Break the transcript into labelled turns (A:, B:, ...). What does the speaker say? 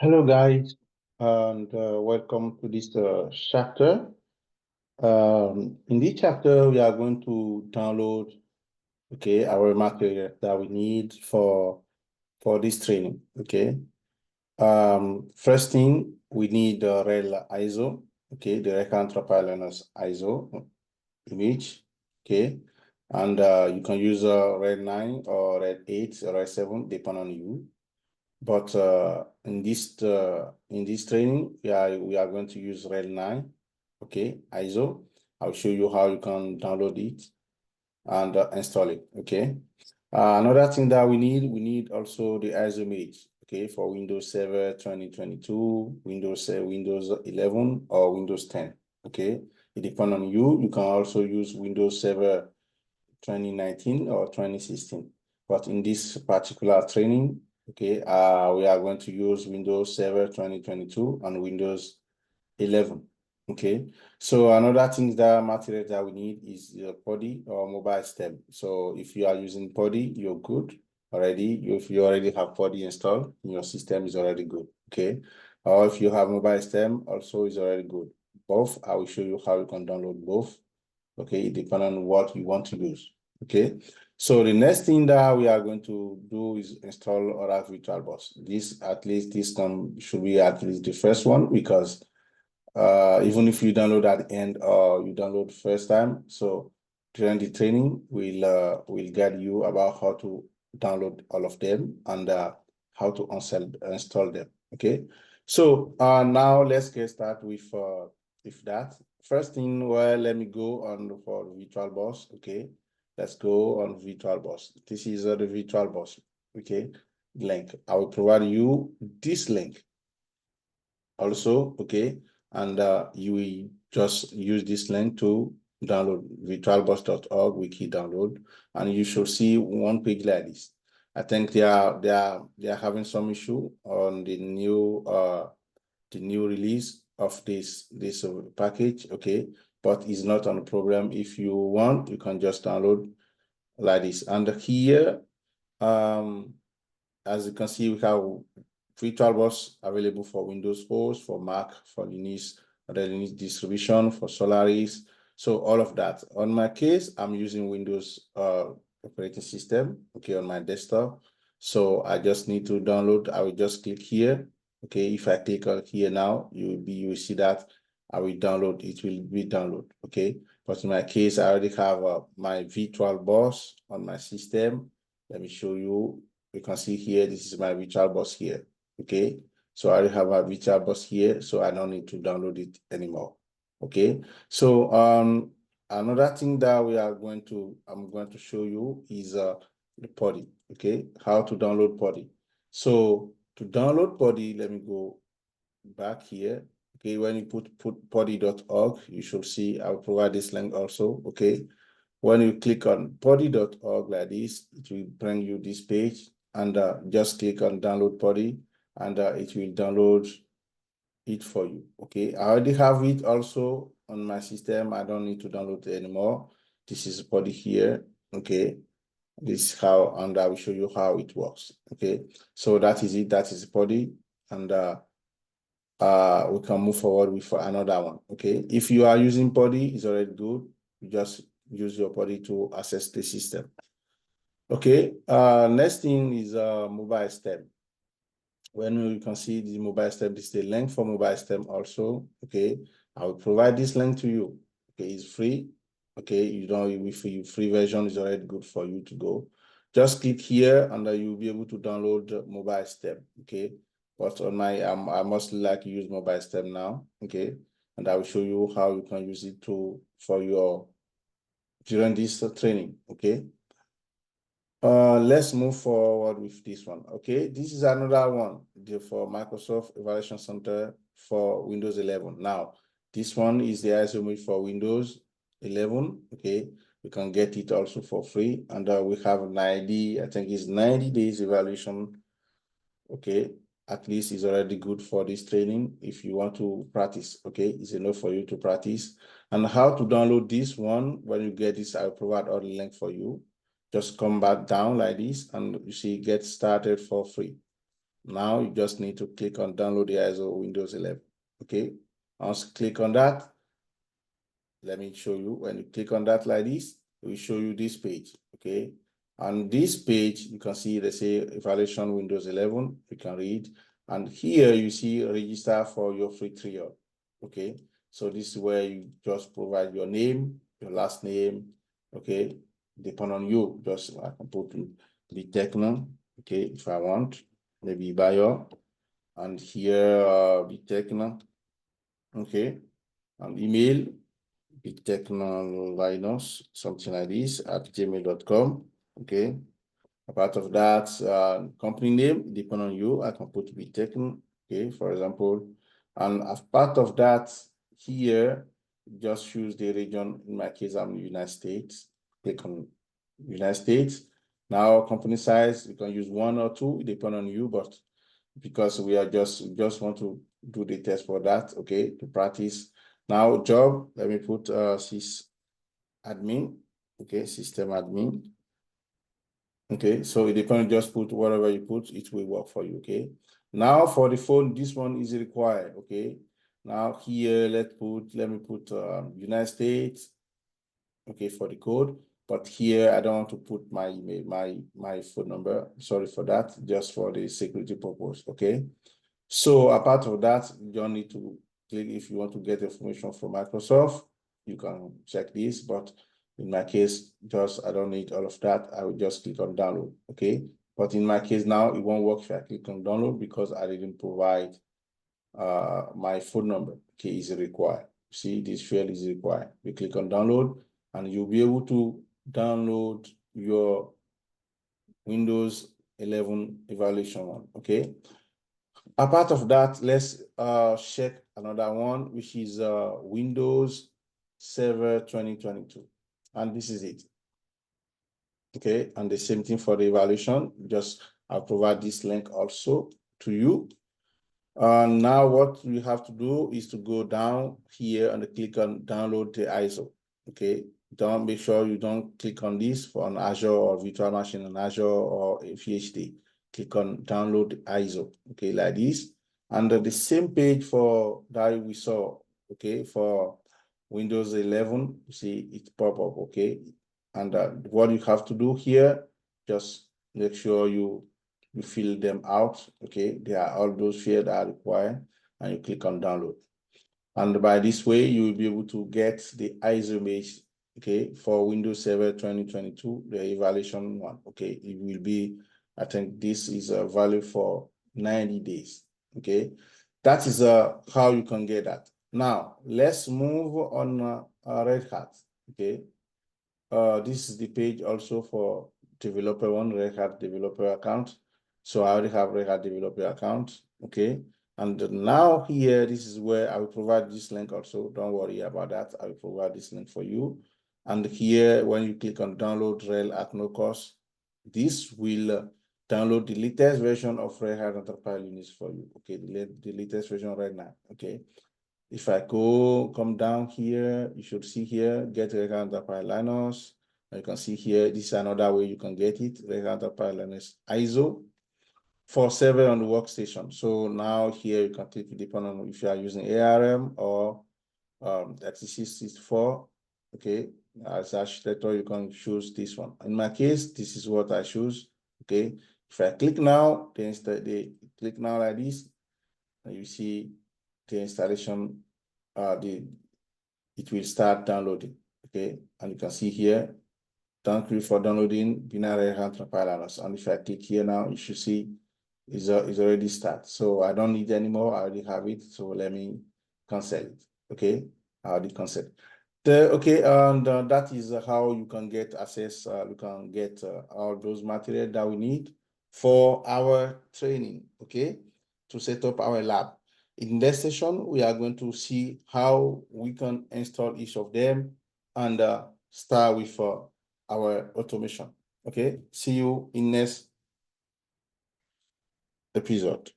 A: Hello, guys, and welcome to this chapter. In this chapter, we are going to download, our material that we need for this training. First thing we need the rel ISO, the recurrent learners ISO image, and you can use rel 9 or rel 8 or rel 7, depending on you. But in this training, we are going to use rel 9, ISO. I'll show you how you can download it and install it. Another thing that we need also the ISO image, for Windows Server 2022, Windows 11 or Windows 10. It depends on you. You can also use Windows Server 2019 or 2016. But in this particular training, we are going to use Windows Server 2022 and Windows 11. So another thing that material that we need is the PODI or mobile stem. So if you are using PODI, you're good already. If you already have PODI installed, your system is already good. Or if you have mobile stem, also is already good. Both, I will show you how you can download both. Depending on what you want to use. So the next thing that we are going to do is install Oracle VirtualBox. This should be at least the first one, because even if you download at the end or you download first time, so during the training we'll guide you about how to download all of them and how to install them. So now let's get started with that. First thing, well, let me go on for VirtualBox. Let's go on VirtualBox. This is the VirtualBox link. I will provide you this link also. And you will just use this link to download virtualbox.org wiki download, and you should see one page like this. I think they are having some issue on the new release of this package. But it's not on a problem. If you want, you can just download like this. And here, as you can see, we have VirtualBox available for Windows host, for Mac, for Linux, the Linux distribution, for Solaris. So all of that. On my case, I'm using Windows operating system, on my desktop. So I just need to download. I will just click here. If I click on here now, you will see that I will download. It will be download. But in my case, I already have my VirtualBox on my system. Let me show you. You can see here, this is my VirtualBox here. So I already have my VirtualBox here, so I don't need to download it anymore. So another thing that I'm going to show you is the PODI. How to download PODI. So to download PODI, let me go back here. When you put podi.org, you should see, I'll provide this link also. When you click on podi.org like this, it will bring you this page, and just click on download PODI, and it will download it for you. I already have it also on my system. I don't need to download it anymore. This is PODI here. This is how, and I will show you how it works. So that is it. That is PODI, and we can move forward with another one. If you are using PODI, it's already good. You just use your PODI to access the system. Next thing is mobile stem. When you can see the mobile stem, this is the link for mobile stem also. I will provide this link to you. It's free. You don't, with the free version is already good for you to go. Just click here, and you'll be able to download the mobile stem. But on my I mostly like to use mobile stem now. And I will show you how you can use it during this training. Let's move forward with this one. This is another one for Microsoft Evaluation Center for Windows 11. Now, this one is the ISO image for Windows 11. You can get it also for free, and we have 90, I think it's 90 days evaluation. At least it's already good for this training. If you want to practice, it's enough for you to practice. And how to download this one, when you get this, I'll provide all the link for you. Just come back down like this, and you see get started for free. Now you just need to click on download the ISO Windows 11. Okay, once you click on that, let me show you. When you click on that like this, it will show you this page. Okay, on this page you can see they say evaluation Windows 11. You can read, and here you see register for your free trial. Okay, so this is where you just provide your name, your last name. Okay, depend on you. Just I can put the techno. Okay, if I want, maybe bio, and here the techno. Okay, and email bitechnolinus, something like this, at gmail.com. Okay. A part of that, company name, depend on you. I can put bitechno, okay, for example. And as part of that, here, just choose the region. In my case, I'm United States. Click on United States. Now, company size, you can use 1 or 2, depend on you, but because we are just want to do the test for that, okay, to practice. Now, job, let me put sys admin, okay, system admin. Okay, so it depends, just put whatever you put, it will work for you, okay? Now for the phone, this one is required, okay? Now here, let me put United States, okay, for the code. But here, I don't want to put my email, my phone number. Sorry for that, just for the security purpose, okay? So apart of that, you don't need to click. If you want to get information from Microsoft, you can check this, but in my case, just I don't need all of that. I will just click on download, okay? But in my case now, it won't work if I click on download because I didn't provide my phone number, okay, is required. See, this field is required. You click on download and you'll be able to download your Windows 11 evaluation one, okay? Apart of that, let's check another one, which is Windows Server 2022. And this is it. Okay, and the same thing for the evaluation. Just I'll provide this link also to you. Now what we have to do is to go down here and click on download the ISO. Okay, don't make sure you don't click on this for an Azure or virtual machine on Azure or a VHD. Click on download ISO. Okay, like this. And the same page for that we saw. Okay, for Windows 11, you see it pop up. Okay, and what you have to do here, just make sure you fill them out. Okay, they are all those fields that are required, and you click on download. And by this way, you will be able to get the ISO image, okay, for Windows Server 2022, the evaluation one. Okay, it will be, I think this is a value for 90 days. Okay, that is how you can get that. Now let's move on Red Hat. Okay, this is the page also for developer one, Red Hat developer account. So I already have Red Hat developer account, okay? And now here, this is where I will provide this link also. Don't worry about that. I will provide this link for you. And here, when you click on download RHEL at no cost, this will download the latest version of Red Hat Enterprise Linux for you. Okay, the latest version right now, okay? If I come down here, you should see here, get Red Hat Enterprise Linux. You can see here, this is another way you can get it, Red Hat Enterprise Linux ISO for server on the workstation. So now here you can click depending on if you are using ARM or 3664. Okay, as architecture, you can choose this one. In my case, this is what I choose. Okay, if I click now, then click now like this, and you see the installation, it will start downloading. Okay, and you can see here, thank you for downloading binary Enterprise. And if I click here now, you should see it's already start. So I don't need anymore. I already have it. So let me cancel it. Okay, I already cancel it. Okay, and that is how you can get access. You can get all those materials that we need for our training. Okay, to set up our lab. In this session, we are going to see how we can install each of them and start with our automation. Okay, see you in next episode.